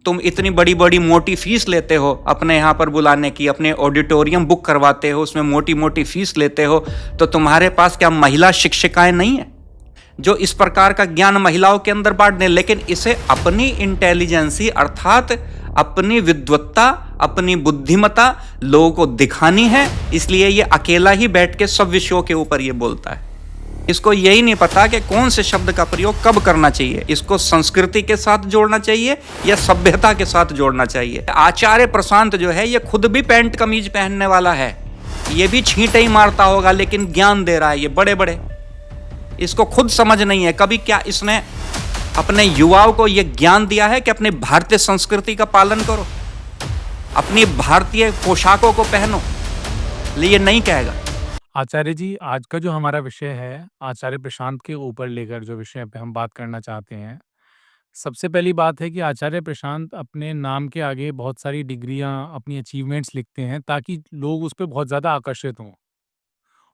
तुम इतनी बड़ी बड़ी मोटी फीस लेते हो अपने यहाँ पर बुलाने की, अपने ऑडिटोरियम बुक करवाते हो, उसमें मोटी मोटी फीस लेते हो, तो तुम्हारे पास क्या महिला शिक्षिकाएं नहीं है जो इस प्रकार का ज्ञान महिलाओं के अंदर बांट दें? लेकिन इसे अपनी इंटेलिजेंसी अर्थात अपनी विद्वत्ता, अपनी बुद्धिमत्ता लोगों को दिखानी है, इसलिए ये अकेला ही बैठ के सब विषयों के ऊपर ये बोलता है। इसको यही नहीं पता कि कौन से शब्द का प्रयोग कब करना चाहिए, इसको संस्कृति के साथ जोड़ना चाहिए या सभ्यता के साथ जोड़ना चाहिए। आचार्य प्रशांत जो है ये खुद भी पैंट कमीज पहनने वाला है, ये भी छींटे ही मारता होगा, लेकिन ज्ञान दे रहा है ये बड़े बड़े। इसको खुद समझ नहीं है कभी क्या इसने अपने युवाओं को यह ज्ञान दिया है कि अपनी भारतीय संस्कृति का पालन करो, अपनी भारतीय पोशाकों को पहनो, ये नहीं कहेगा। आचार्य जी, आज का जो हमारा विषय है, आचार्य प्रशांत के ऊपर लेकर जो विषय पे हम बात करना चाहते हैं। सबसे पहली बात है कि आचार्य प्रशांत अपने नाम के आगे बहुत सारी डिग्रियाँ, अपनी अचीवमेंट्स लिखते हैं ताकि लोग उस पे बहुत ज़्यादा आकर्षित हों।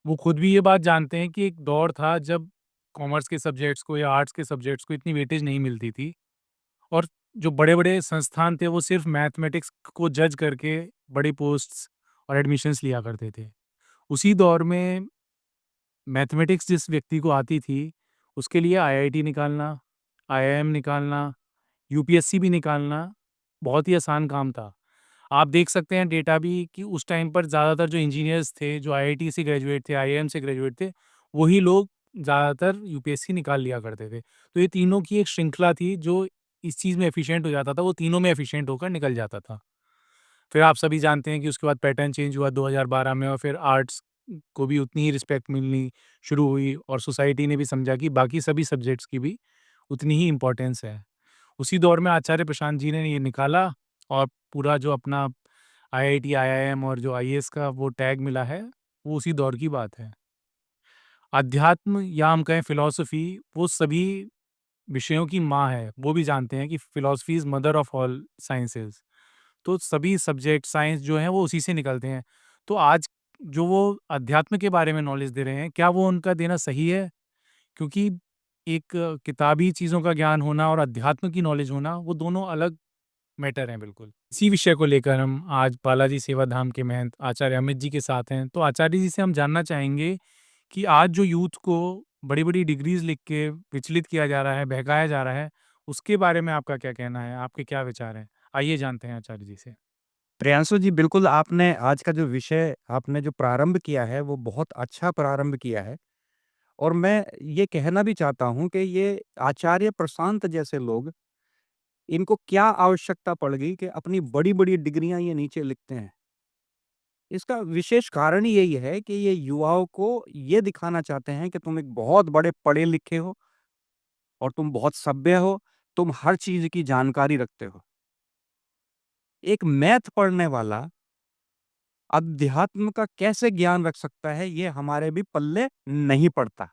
वो खुद भी ये बात जानते हैं कि एक दौर था जब कॉमर्स के सब्जेक्ट्स को या आर्ट्स के सब्जेक्ट्स को इतनी वेटेज नहीं मिलती थी और जो बड़े-बड़े संस्थान थे, वो सिर्फ़ मैथमेटिक्स को जज करके बड़ी पोस्ट्स और एडमिशन्स लिया करते थे। उसी दौर में मैथमेटिक्स जिस व्यक्ति को आती थी, उसके लिए आईआईटी निकालना, आईआईएम निकालना, यूपीएससी भी निकालना बहुत ही आसान काम था। आप देख सकते हैं डेटा भी कि उस टाइम पर ज़्यादातर जो इंजीनियर्स थे, जो आईआईटी से ग्रेजुएट थे, आईआईएम से ग्रेजुएट थे, वही लोग ज़्यादातर यूपीएससी निकाल लिया करते थे। तो ये तीनों की एक श्रृंखला थी, जो इस चीज़ में एफिशिएंट हो जाता था, वो तीनों में एफिशिएंट होकर निकल जाता था। फिर आप सभी जानते हैं कि उसके बाद पैटर्न चेंज हुआ 2012 में और फिर आर्ट्स को भी उतनी ही रिस्पेक्ट मिलनी शुरू हुई और सोसाइटी ने भी समझा कि बाकी सभी सब्जेक्ट्स की भी उतनी ही इम्पोर्टेंस है। उसी दौर में आचार्य प्रशांत जी ने ये निकाला और पूरा जो अपना आईआईटी, आईआईएम और जो आईएएस का वो टैग मिला है, वो उसी दौर की बात है। अध्यात्म या हम कहें फिलॉसफी, वो सभी विषयों की माँ है। वो भी जानते हैं कि philosophy is mother of all sciences. तो सभी सब्जेक्ट साइंस जो हैं वो उसी से निकलते हैं। तो आज जो वो अध्यात्म के बारे में नॉलेज दे रहे हैं, क्या वो उनका देना सही है? क्योंकि एक किताबी चीज़ों का ज्ञान होना और अध्यात्म की नॉलेज होना, वो दोनों अलग मैटर हैं बिल्कुल। इसी विषय को लेकर हम आज बालाजी सेवाधाम के महंत आचार्य अमित जी के साथ हैं। तो आचार्य जी से हम जानना चाहेंगे कि आज जो यूथ को बड़ी-बड़ी डिग्रीज़ लिख के विचलित किया जा रहा है, बहकाया जा रहा है, उसके बारे में आपका क्या कहना है? आपके क्या विचार हैं? आइए जानते हैं आचार्य जी से। प्रियांशु जी, बिल्कुल आपने आज का जो विषय आपने जो प्रारंभ किया है, वो बहुत अच्छा प्रारंभ किया है और मैं ये कहना भी चाहता हूँ कि ये आचार्य प्रशांत जैसे लोग, इनको क्या आवश्यकता पड़ गई कि अपनी बड़ी-बड़ी डिग्रियाँ ये नीचे लिखते हैं। इसका विशेष कारण ही यही है कि ये युवाओं को ये दिखाना चाहते हैं कि तुम एक बहुत बड़े पढ़े-लिखे हो और तुम बहुत सभ्य हो, तुम हर चीज़ की जानकारी रखते हो। एक मैथ पढ़ने वाला अध्यात्म का कैसे ज्ञान रख सकता है, ये हमारे भी पल्ले नहीं पड़ता।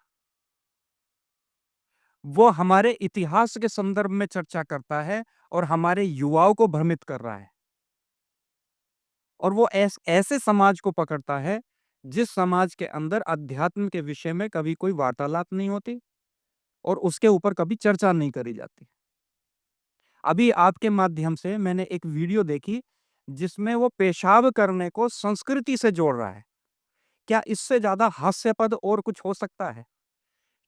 वो हमारे इतिहास के संदर्भ में चर्चा करता है और हमारे युवाओं को भ्रमित कर रहा है। और वो ऐसे समाज को पकड़ता है, जिस समाज के अंदर अध्यात्म के विषय में कभी कोई वार्तालाप नहीं होती और उसके ऊपर कभी चर्चा नहीं करी जाती। अभी आपके माध्यम से मैंने एक वीडियो देखी, जिसमें वो पेशाब करने को संस्कृति से जोड़ रहा है। क्या इससे ज़्यादा हास्यास्पद और कुछ हो सकता है?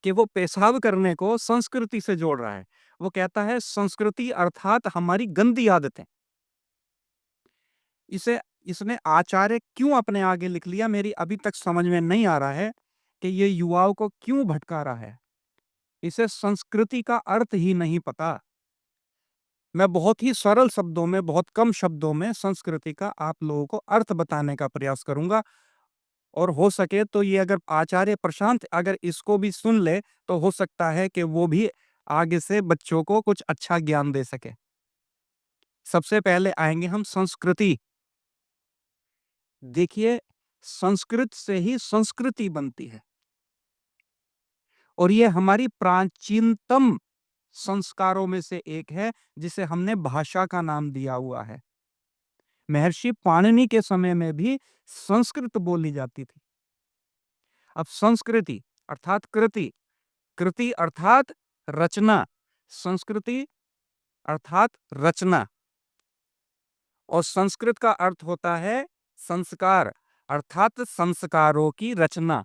कि वो पेशाब करने को संस्कृति से जोड़ रहा है। वो कहता है संस्कृति अर्थात हमारी गंदी आदतें। इसे इसने आचार्य क्यों अपने आगे लिख लिया, मेरी अभी तक समझ में नहीं आ रहा है कि ये युवाओं को क्यों भटका रहा है। इसे संस्कृति का अर्थ ही नहीं पता। मैं बहुत ही सरल शब्दों में, बहुत कम शब्दों में संस्कृति का आप लोगों को अर्थ बताने का प्रयास करूँगा और हो सके तो ये अगर आचार्य प्रशांत अगर इसको भी सुन ले, तो हो सकता है कि वो भी आगे से बच्चों को कुछ अच्छा ज्ञान दे सके। सबसे पहले आएँगे हम संस्कृति। देखिए, संस्कृत से ही संस्कृति बनती है और ये हमारी प्राचीनतम संस्कारों में से एक है, जिसे हमने भाषा का नाम दिया हुआ है। महर्षि पाणिनि के समय में भी संस्कृत बोली जाती थी। अब संस्कृति अर्थात कृति, कृति अर्थात रचना, संस्कृति अर्थात रचना। और संस्कृत का अर्थ होता है संस्कार, अर्थात संस्कारों की रचना।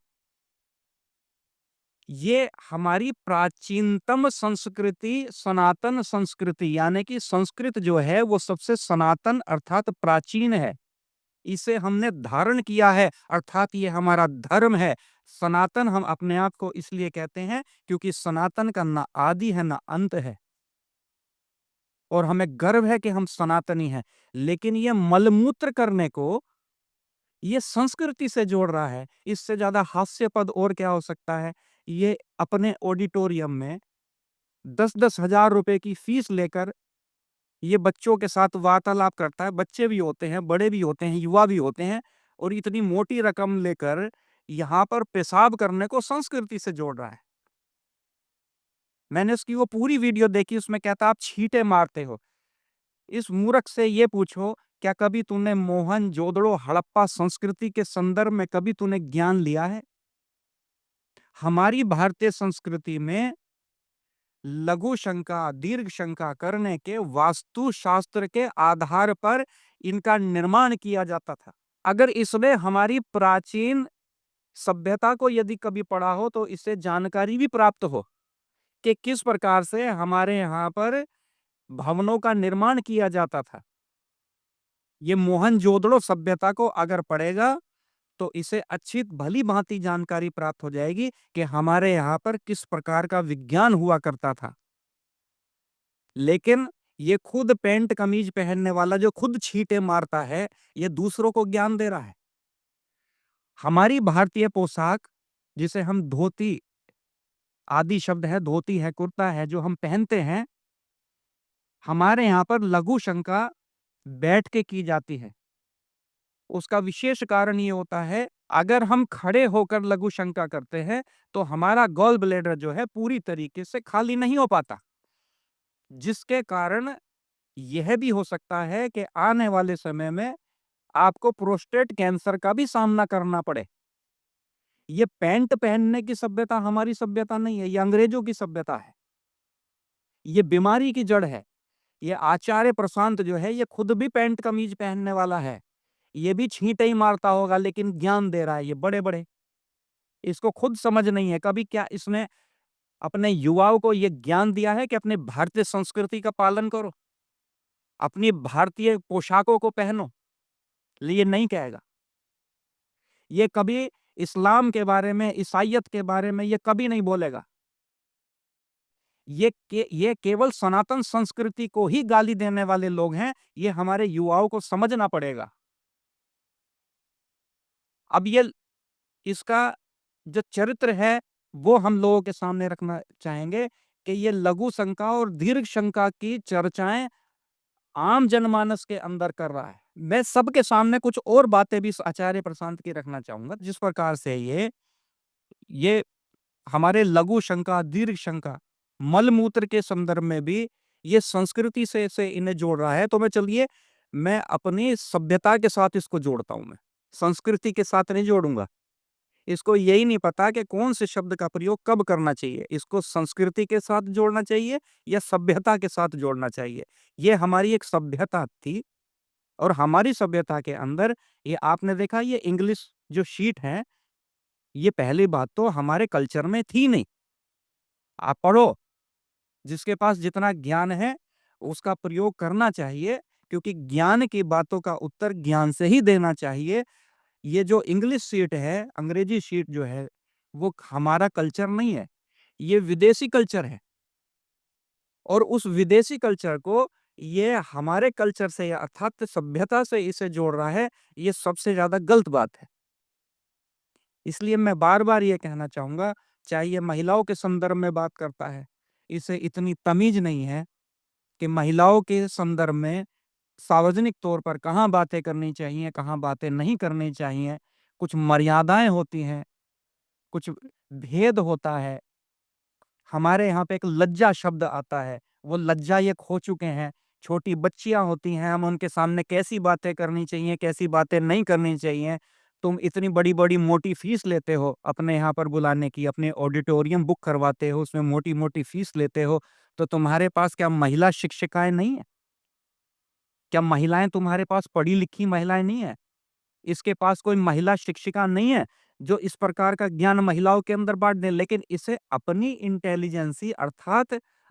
ये हमारी प्राचीनतम संस्कृति, सनातन संस्कृति, यानी कि संस्कृत जो है वो सबसे सनातन अर्थात प्राचीन है। इसे हमने धारण किया है, अर्थात ये हमारा धर्म है। सनातन हम अपने आप को इसलिए कहते हैं क्योंकि सनातन का ना आदि है ना अंत है, और हमें गर्व है कि हम सनातनी हैं। लेकिन ये मलमूत्र करने को ये संस्कृति से जोड़ रहा है। इससे ज्यादा हास्यपद और क्या हो सकता है? ये अपने ऑडिटोरियम में 10-10 हजार रुपए की फीस लेकर ये बच्चों के साथ वार्तालाप करता है। बच्चे भी होते हैं, बड़े भी होते हैं, युवा भी होते हैं, और इतनी मोटी रकम लेकर यहाँ पर पेशाब करने को संस्कृति से जोड़ रहा है। मैंने उसकी वो पूरी वीडियो देखी, उसमें कहता आप छींटे मारते हो। इस मूर्ख से ये पूछो, क्या कभी तूने मोहनजोदड़ो हड़प्पा संस्कृति के संदर्भ में कभी तूने ज्ञान लिया है? हमारी भारतीय संस्कृति में लघु शंका, दीर्घ शंका करने के वास्तुशास्त्र के आधार पर इनका निर्माण किया जाता था। अगर इसने हमारी प्राचीन सभ्यता को यदि कभी पढ़ा हो तो इससे जानकारी भी प्राप्त हो कि किस प्रकार से हमारे यहाँ पर भवनों का निर्माण किया जाता था। ये मोहनजोदड़ो सभ्यता को अगर पढ़ेगा तो इसे अच्छी भली भांति जानकारी प्राप्त हो जाएगी कि हमारे यहाँ पर किस प्रकार का विज्ञान हुआ करता था। लेकिन ये खुद पैंट कमीज पहनने वाला जो खुद छींटे मारता है, ये दूसरों को ज्ञान दे रहा है। हमारी भारतीय पोशाक, जिसे हम धोती, आदि शब्द है, धोती है, कुर्ता है, जो हम पहनते हैं, हमारे यहाँ पर लघु शंका बैठ के की जाती है। उसका विशेष कारण ये होता है, अगर हम खड़े होकर लघु शंका करते हैं तो हमारा गॉल ब्लैडर जो है पूरी तरीके से खाली नहीं हो पाता, जिसके कारण यह भी हो सकता है कि आने वाले समय में आपको प्रोस्टेट कैंसर का भी सामना करना पड़े। ये पैंट पहनने की सभ्यता हमारी सभ्यता नहीं है, ये अंग्रेजों की सभ्यता है। ये बीमारी की जड़ है। ये आचार्य प्रशांत जो है, ये खुद भी पैंट कमीज पहनने वाला है। ये भी छींटे ही मारता होगा, लेकिन ज्ञान दे रहा है ये बड़े-बड़े। इसको खुद समझ नहीं है। कभी क्या इसने अपने युवाओं को ये ज्ञान दिया है कि अपने भारतीय संस्कृति का पालन करो, अपनी भारतीय पोशाकों को पहनो? ये नहीं कहेगा। ये कभी इस्लाम के बारे में, ईसाईयत के बारे में ये कभी नहीं बोलेगा। ये केवल सनातन संस्कृति को ही गाली देने वाले लोग हैं। ये हमारे युवाओं को समझना पड़ेगा। अब ये इसका जो चरित्र है वो हम लोगों के सामने रखना चाहेंगे कि ये लघु शंका और दीर्घ शंका की चर्चाएं आम जनमानस के अंदर कर रहा है। मैं सबके सामने कुछ और बातें भी इस आचार्य प्रशांत की रखना चाहूंगा, जिस प्रकार से ये हमारे लघु शंका, दीर्घ शंका, मलमूत्र के संदर्भ में भी ये संस्कृति से इन्हें जोड़ रहा है। तो चलिए मैं अपनी सभ्यता के साथ इसको जोड़ता हूं। मैं संस्कृति के साथ नहीं जोड़ूंगा। इसको यही नहीं पता कि कौन से शब्द का प्रयोग कब करना चाहिए। इसको संस्कृति के साथ जोड़ना चाहिए या सभ्यता के साथ जोड़ना चाहिए। ये हमारी एक सभ्यता थी, और हमारी सभ्यता के अंदर ये आपने देखा, ये इंग्लिश जो शीट है, ये पहली बात तो हमारे कल्चर में थी नहीं। आप पढ़ो, जिसके पास जितना ज्ञान है उसका प्रयोग करना चाहिए, क्योंकि ज्ञान की बातों का उत्तर ज्ञान से ही देना चाहिए। ये जो इंग्लिश शीट है, अंग्रेजी शीट जो है, वो हमारा कल्चर नहीं है, ये विदेशी कल्चर है। और उस विदेशी कल्चर को ये हमारे कल्चर से अर्थात सभ्यता से इसे जोड़ रहा है। ये सबसे ज्यादा गलत बात है। इसलिए मैं बार बार ये कहना चाहूंगा, चाहे ये महिलाओं के संदर्भ में बात करता है, इसे इतनी तमीज नहीं है कि महिलाओं के संदर्भ में सार्वजनिक तौर पर कहाँ बातें करनी चाहिए, कहाँ बातें नहीं करनी चाहिए। कुछ मर्यादाएं होती हैं, कुछ भेद होता है। हमारे यहाँ पे एक लज्जा शब्द आता है, वो लज्जा ये खो चुके हैं। छोटी बच्चियां होती हैं, हम उनके सामने कैसी बातें करनी चाहिए, कैसी बातें नहीं करनी चाहिए। तुम इतनी बड़ी-बड़ी मोटी फीस लेते हो अपने यहाँ पर बुलाने की, अपने ऑडिटोरियम बुक करवाते हो, उसमें मोटी-मोटी फीस लेते हो, तो तुम्हारे पास क्या महिला शिक्षिकाएं नहीं है? क्या महिलाएं तुम्हारे पास पढ़ी लिखी महिलाएं नहीं है? इसके पास कोई महिला शिक्षिका नहीं है जो इस प्रकार का ज्ञान महिलाओं के अंदर बांट दे, लेकिन इसे अपनी इंटेलिजेंसी अर्थात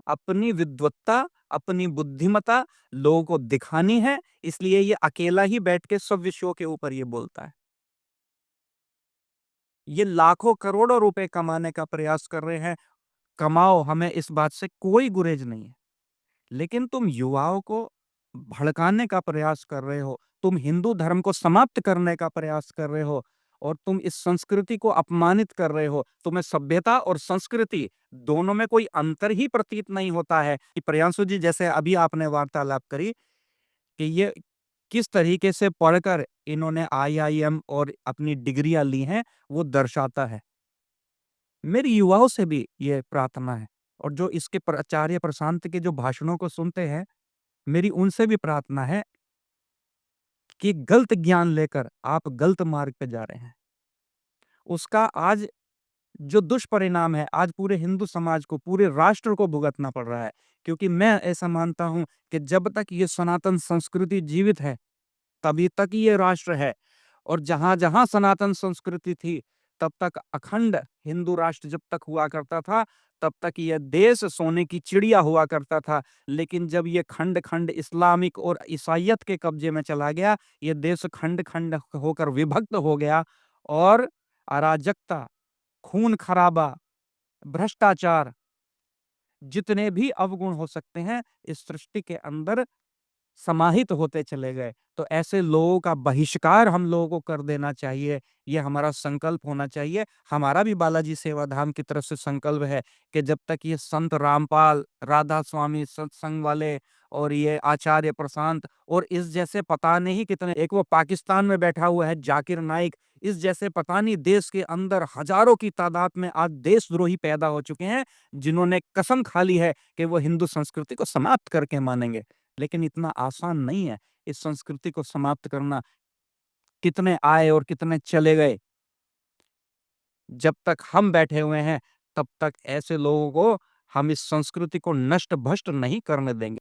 अपनी विद्वत्ता, अपनी बुद्धिमत्ता लोगों को दिखानी है, इसलिए ये अकेला ही बैठ के सब विषयों के ऊपर ये बोलता है। ये लाखों करोड़ों रुपए कमाने का प्रयास कर रहे हैं, कमाओ, हमें इस बात से कोई गुरेज नहीं है। लेकिन तुम युवाओं को भड़काने का प्रयास कर रहे हो, तुम हिंदू धर्म को समाप्त करने का प्रयास कर रहे हो और तुम इस संस्कृति को अपमानित कर रहे हो। तुम्हें सभ्यता और संस्कृति दोनों में कोई अंतर ही प्रतीत नहीं होता है। कि प्रियांशु जी, जैसे अभी आपने वार्तालाप करी कि ये किस तरीके से पढ़कर इन्होंने आईआईएम और अपनी डिग्रियां ली हैं, वो दर्शाता है। मेरी युवाओं से भी ये प्रार्थना है और जो इसके आचार्य प्रशांत के जो भाषणों को सुनते हैं, मेरी उनसे भी प्रार्थना है कि गलत ज्ञान लेकर आप गलत मार्ग पे जा रहे हैं। उसका आज जो दुष्परिणाम है, आज पूरे हिंदू समाज को, पूरे राष्ट्र को भुगतना पड़ रहा है। क्योंकि मैं ऐसा मानता हूं कि जब तक ये सनातन संस्कृति जीवित है, तभी तक ये राष्ट्र है। और जहां-जहां सनातन संस्कृति थी, तब तक अखंड हिंदू राष्ट्र जब तक हुआ करता था, तब तक यह देश सोने की चिड़िया हुआ करता था। लेकिन जब ये खंड-खंड इस्लामिक और ईसाईयत के कब्जे में चला गया, ये देश खंड-खंड होकर विभक्त हो गया और अराजकता, खून-खराबा, भ्रष्टाचार, जितने भी अवगुण हो सकते हैं, इस सृष्टि के अंदर समाहित होते चले गए। तो ऐसे लोगों का बहिष्कार हम लोगों को कर देना चाहिए, ये हमारा संकल्प होना चाहिए। हमारा भी बालाजी सेवाधाम की तरफ से संकल्प है कि जब तक ये संत रामपाल, राधा स्वामी सत्संग वाले और ये आचार्य प्रशांत और इस जैसे पता नहीं कितने, एक वो पाकिस्तान में बैठा हुआ है जाकिर नाइक, इस जैसे पता नहीं देश के अंदर हजारों की तादाद में आज देशद्रोही पैदा हो चुके हैं, जिन्होंने कसम खा ली है कि वो हिंदू संस्कृति को समाप्त करके मानेंगे। लेकिन इतना आसान नहीं है इस संस्कृति को समाप्त करना। कितने आए और कितने चले गए। जब तक हम बैठे हुए हैं, तब तक ऐसे लोगों को हम इस संस्कृति को नष्ट भ्रष्ट नहीं करने देंगे।